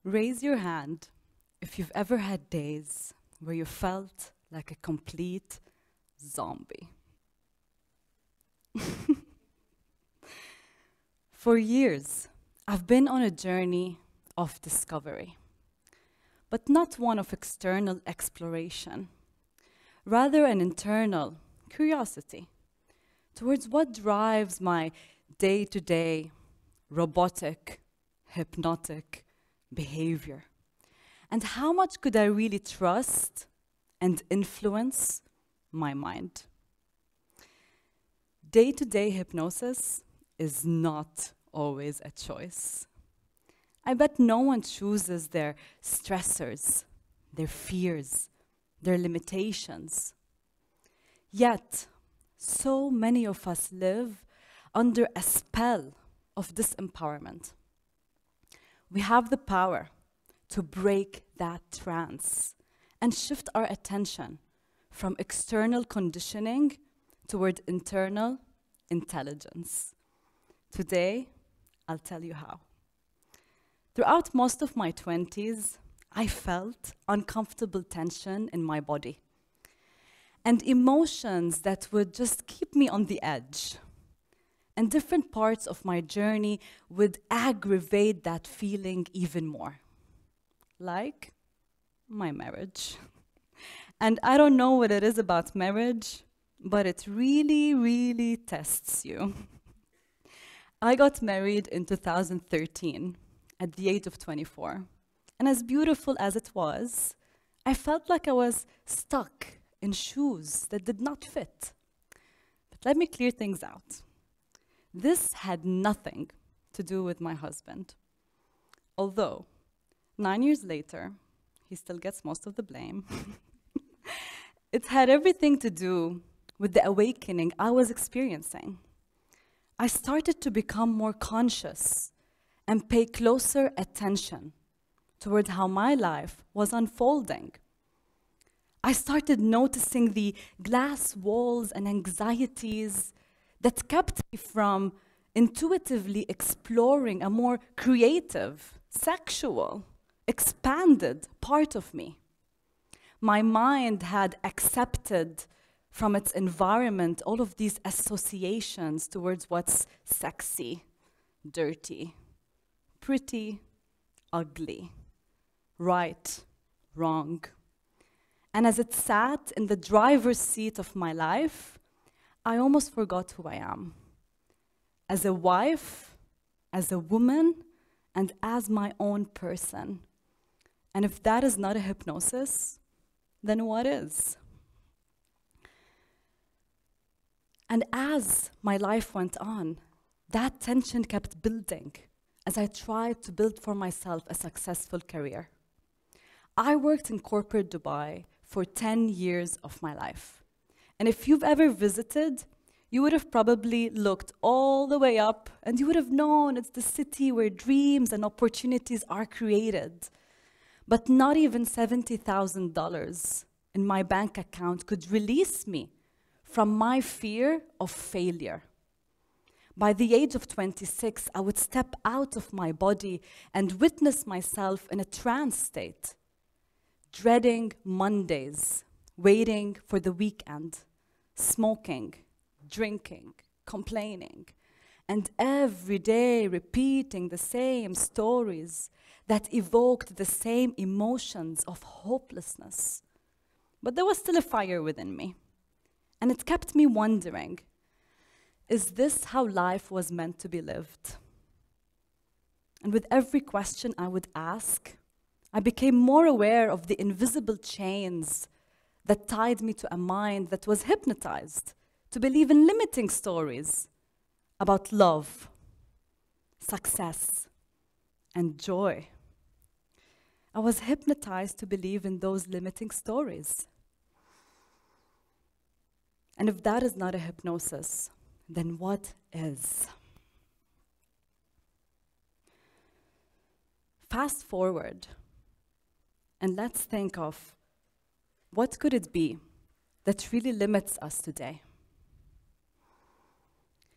Raise your hand if you've ever had days where you felt like a complete zombie. For years, I've been on a journey of discovery, but not one of external exploration, rather an internal curiosity towards what drives my day-to-day robotic, hypnotic behavior, and how much could I really trust and influence my mind. Day-to-day hypnosis is not always a choice. I bet no one chooses their stressors, their fears, their limitations. Yet, so many of us live under a spell of disempowerment. We have the power to break that trance and shift our attention from external conditioning toward internal intelligence. Today, I'll tell you how. Throughout most of my 20s, I felt uncomfortable tension in my body and emotions that would just keep me on the edge. And different parts of my journey would aggravate that feeling even more. Like my marriage. And I don't know what it is about marriage, but it really, really tests you. I got married in 2013 at the age of 24. And as beautiful as it was, I felt like I was stuck in shoes that did not fit. But let me clear things out. This had nothing to do with my husband. Although, 9 years later, he still gets most of the blame. It had everything to do with the awakening I was experiencing. I started to become more conscious and pay closer attention toward how my life was unfolding. I started noticing the glass walls and anxieties that kept me from intuitively exploring a more creative, sexual, expanded part of me. My mind had accepted from its environment all of these associations towards what's sexy, dirty, pretty, ugly, right, wrong. And as it sat in the driver's seat of my life, I almost forgot who I am. As a wife, as a woman, and as my own person. And if that is not a hypnosis, then what is? And as my life went on, that tension kept building as I tried to build for myself a successful career. I worked in corporate Dubai for 10 years of my life. And if you've ever visited, you would have probably looked all the way up and you would have known it's the city where dreams and opportunities are created. But not even $70,000 in my bank account could release me from my fear of failure. By the age of 26, I would step out of my body and witness myself in a trance state, dreading Mondays, waiting for the weekend, smoking, drinking, complaining, and every day repeating the same stories that evoked the same emotions of hopelessness. But there was still a fire within me, and it kept me wondering, is this how life was meant to be lived? And with every question I would ask, I became more aware of the invisible chains that tied me to a mind that was hypnotized to believe in limiting stories about love, success, and joy. I was hypnotized to believe in those limiting stories. And if that is not a hypnosis, then what is? Fast forward, and let's think of what could it be that really limits us today?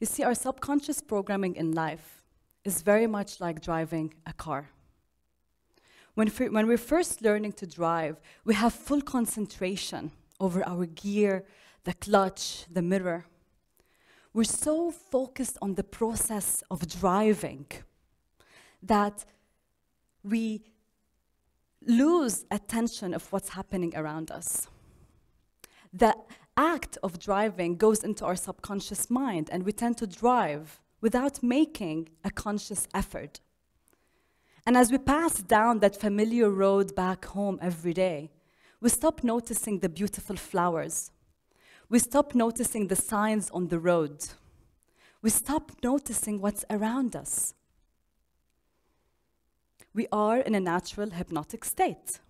You see, our subconscious programming in life is very much like driving a car. When we're first learning to drive, we have full concentration over our gear, the clutch, the mirror. We're so focused on the process of driving that we lose attention of what's happening around us. The act of driving goes into our subconscious mind, and we tend to drive without making a conscious effort. And as we pass down that familiar road back home every day, we stop noticing the beautiful flowers. We stop noticing the signs on the road. We stop noticing what's around us. We are in a natural hypnotic state.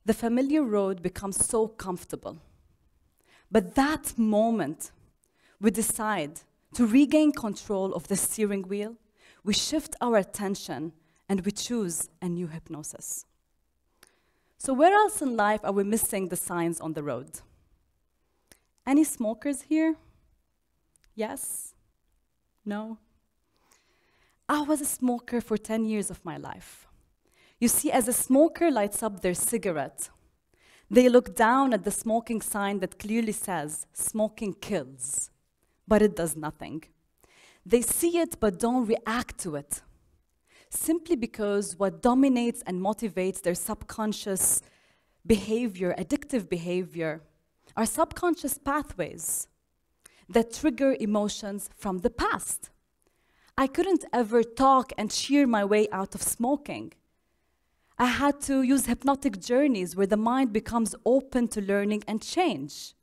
The familiar road becomes so comfortable. But that moment, we decide to regain control of the steering wheel, we shift our attention, and we choose a new hypnosis. So where else in life are we missing the signs on the road? Any smokers here? Yes? No? I was a smoker for 10 years of my life. You see, as a smoker lights up their cigarette, they look down at the smoking sign that clearly says, "Smoking kills," but it does nothing. They see it but don't react to it, simply because what dominates and motivates their subconscious behavior, addictive behavior, are subconscious pathways that trigger emotions from the past. I couldn't ever talk and cheer my way out of smoking. I had to use hypnotic journeys where the mind becomes open to learning and change.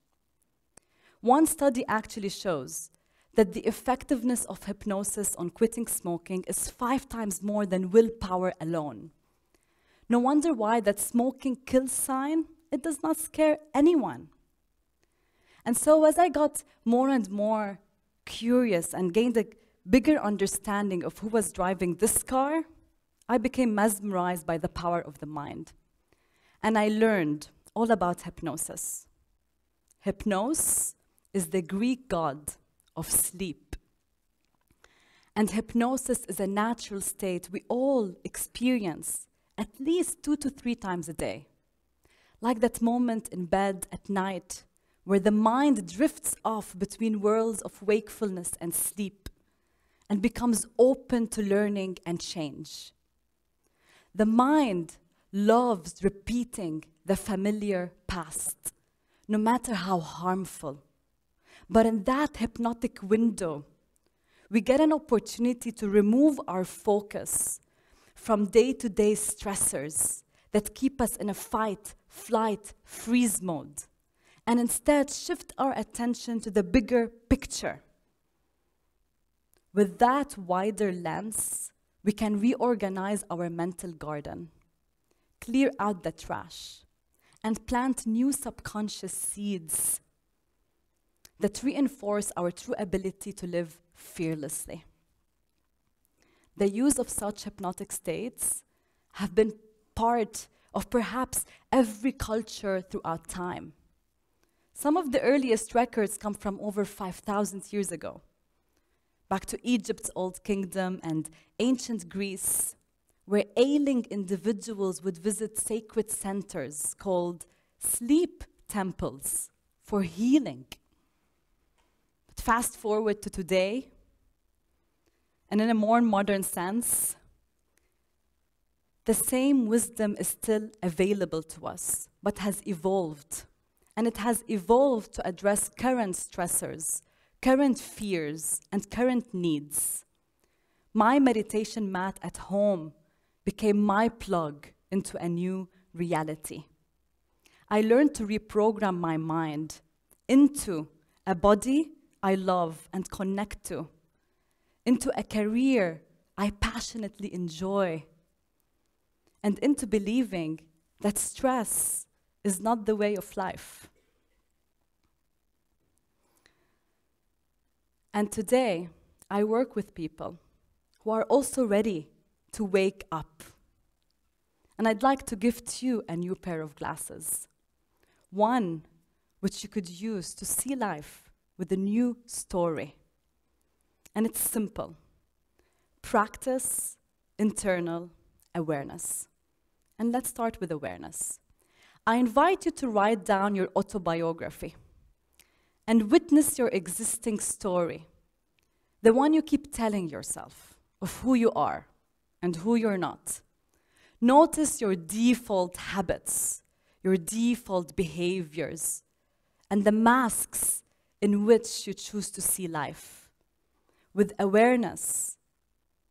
One study actually shows that the effectiveness of hypnosis on quitting smoking is 5 times more than willpower alone. No wonder why that smoking kills sign, it does not scare anyone. And so as I got more and more curious and gained a bigger understanding of who was driving this car, I became mesmerized by the power of the mind. And I learned all about hypnosis. Hypnos is the Greek god of sleep. And hypnosis is a natural state we all experience at least 2 to 3 times a day. Like that moment in bed at night where the mind drifts off between worlds of wakefulness and sleep and becomes open to learning and change. The mind loves repeating the familiar past, no matter how harmful. But in that hypnotic window, we get an opportunity to remove our focus from day-to-day stressors that keep us in a fight, flight, freeze mode, and instead shift our attention to the bigger picture. With that wider lens, we can reorganize our mental garden, clear out the trash, and plant new subconscious seeds that reinforce our true ability to live fearlessly. The use of such hypnotic states have been part of perhaps every culture throughout time. Some of the earliest records come from over 5,000 years ago, back to Egypt's Old Kingdom and ancient Greece, where ailing individuals would visit sacred centers called sleep temples for healing. But fast forward to today, and in a more modern sense, the same wisdom is still available to us, but has evolved. And it has evolved to address current stressors, current fears, and current needs. My meditation mat at home became my plug into a new reality. I learned to reprogram my mind into a body I love and connect to, into a career I passionately enjoy, and into believing that stress is not the way of life. And today, I work with people who are also ready to wake up. And I'd like to gift you a new pair of glasses, one which you could use to see life with a new story. And it's simple. Practice internal awareness. And let's start with awareness. I invite you to write down your autobiography and witness your existing story, the one you keep telling yourself of who you are and who you're not. Notice your default habits, your default behaviors, and the masks in which you choose to see life. With awareness,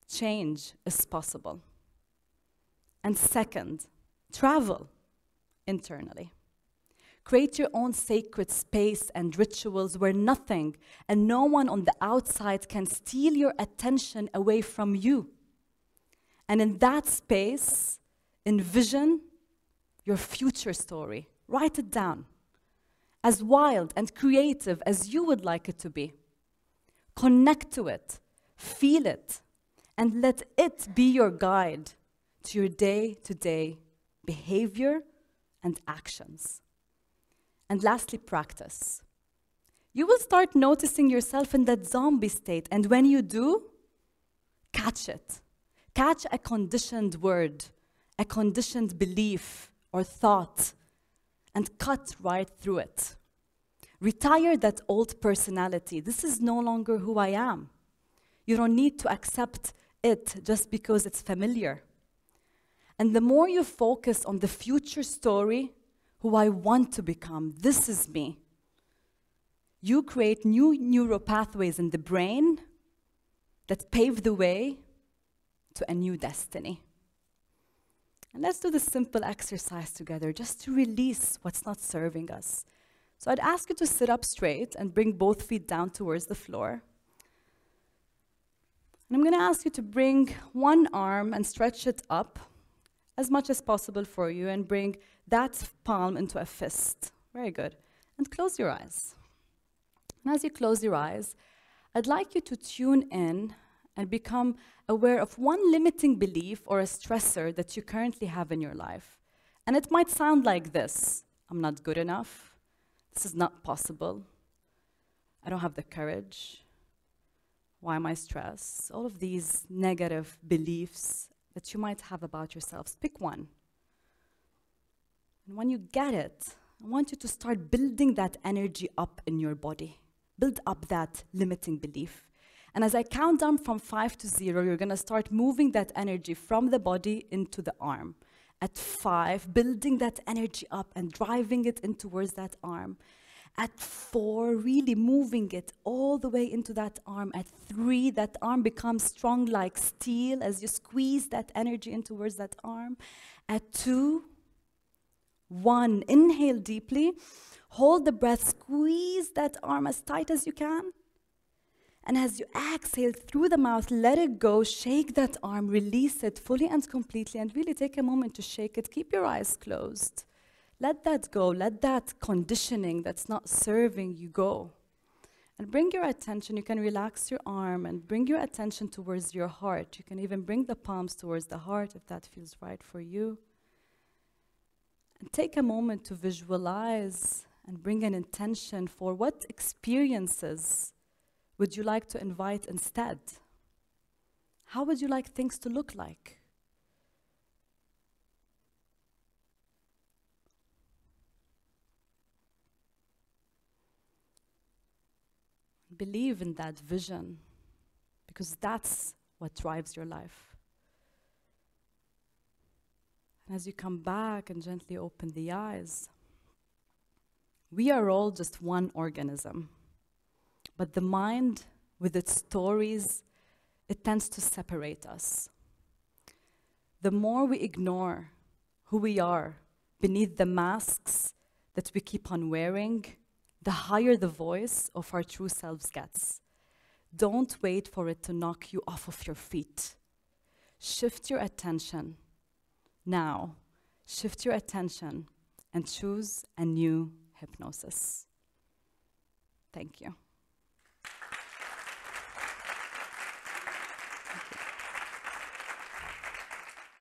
change is possible. And second, travel internally. Create your own sacred space and rituals where nothing and no one on the outside can steal your attention away from you. And in that space, envision your future story. Write it down. As wild and creative as you would like it to be. Connect to it, feel it, and let it be your guide to your day-to-day behavior and actions. And lastly, practice. You will start noticing yourself in that zombie state, and when you do, catch it. Catch a conditioned word, a conditioned belief or thought, and cut right through it. Retire that old personality. This is no longer who I am. You don't need to accept it just because it's familiar. And the more you focus on the future story, who I want to become, this is me, you create new neural pathways in the brain that pave the way to a new destiny. And let's do this simple exercise together, just to release what's not serving us. So I'd ask you to sit up straight and bring both feet down towards the floor. And I'm going to ask you to bring one arm and stretch it up as much as possible for you, and bring that palm into a fist. Very good. And close your eyes. And as you close your eyes, I'd like you to tune in and become aware of one limiting belief or a stressor that you currently have in your life. And it might sound like this: I'm not good enough. This is not possible. I don't have the courage. Why am I stressed? All of these negative beliefs that you might have about yourselves. Pick one. And when you get it, I want you to start building that energy up in your body. Build up that limiting belief. And as I count down from 5 to 0, you're going to start moving that energy from the body into the arm. At 5, building that energy up and driving it in towards that arm. At 4, really moving it all the way into that arm. At 3, that arm becomes strong like steel as you squeeze that energy in towards that arm. At 2, 1, inhale deeply, hold the breath, squeeze that arm as tight as you can. And as you exhale through the mouth, let it go, shake that arm, release it fully and completely, and really take a moment to shake it. Keep your eyes closed. Let that go. Let that conditioning that's not serving you go. And bring your attention. You can relax your arm and bring your attention towards your heart. You can even bring the palms towards the heart if that feels right for you. And take a moment to visualize and bring an intention for what experiences would you like to invite instead? How would you like things to look like? Believe in that vision, because that's what drives your life. And as you come back and gently open the eyes, we are all just one organism. But the mind, with its stories, it tends to separate us. The more we ignore who we are beneath the masks that we keep on wearing, the higher the voice of our true selves gets. Don't wait for it to knock you off of your feet. Shift your attention now. Shift your attention and choose a new hypnosis. Thank you.